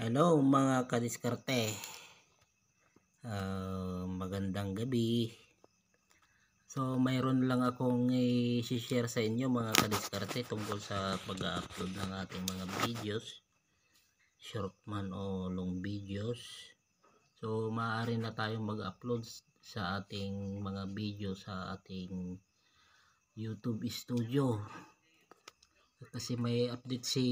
Hello mga kadiskarte, magandang gabi. So mayroon lang akong i-share sa inyo mga kadiskarte tungkol sa pag-upload ng ating mga videos, short man o long videos. So maaari na tayong mag-upload sa ating mga video sa ating YouTube Studio, kasi may update si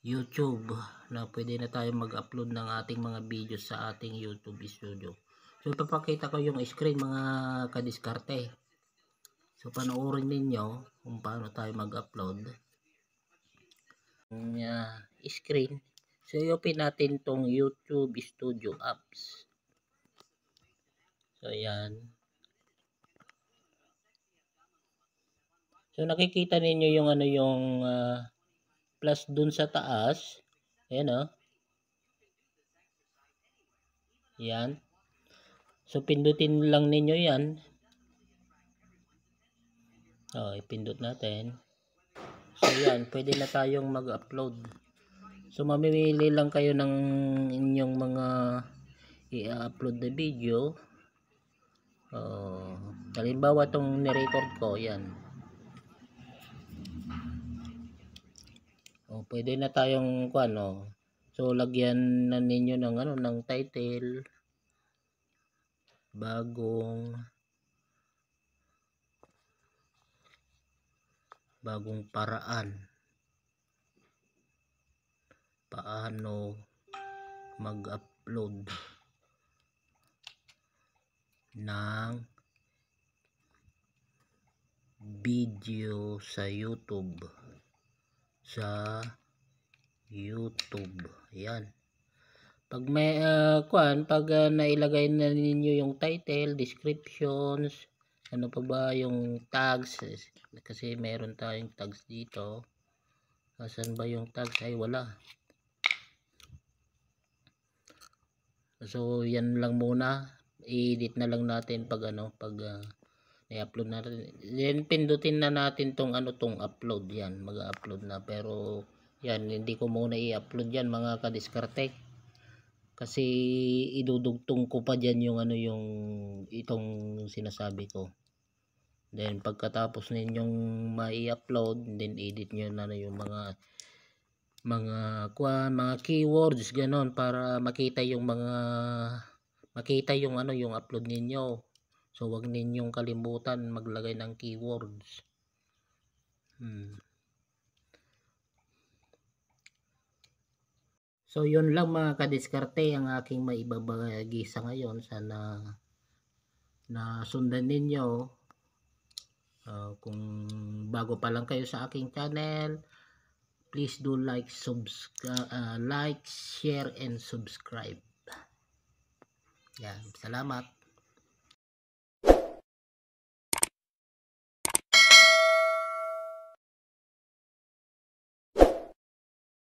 YouTube na pwede na tayo mag-upload ng ating mga videos sa ating YouTube Studio. So ipapakita ko yung screen mga kadiskarte. So panoorin ninyo kung paano tayo mag-upload ng screen. So i-open natin tong YouTube Studio apps. So yan. So nakikita ninyo yung plus dun sa taas. Ayan o. Yan. So pindutin lang ninyo yan. Ipindot natin. So yan, pwede na tayong mag-upload. So mamimili lang kayo ng inyong mga i-upload na video. Halimbawa itong ni-record ko, yan. Pwede na tayong So lagyan na ninyo ng ng title, bagong paraan paano mag-upload ng video sa YouTube. Yan. Pag may nailagay na ninyo yung title, descriptions, ano pa ba yung tags, kasi meron tayong tags dito. Asan ba yung tags? Ay wala. So yan lang muna, i-edit na lang natin pag i-upload natin. Then pindutin na natin tong tong upload. Yan, mag-upload na, pero yan, hindi ko muna i-upload yan mga kadiskarte, kasi idudugtong ko pa dyan yung yung itong sinasabi ko. Then pagkatapos ninyong ma-i-upload, then edit nyo na yung mga keywords ganon, para makita yung yung upload ninyo. So wag ninyong kalimutan maglagay ng keywords. So yun lang mga kadiskarte ang aking maibabahagi sa ngayon. Sana na sundan ninyo. Kung bago pa lang kayo sa aking channel, please do like, share and subscribe. Yan, salamat.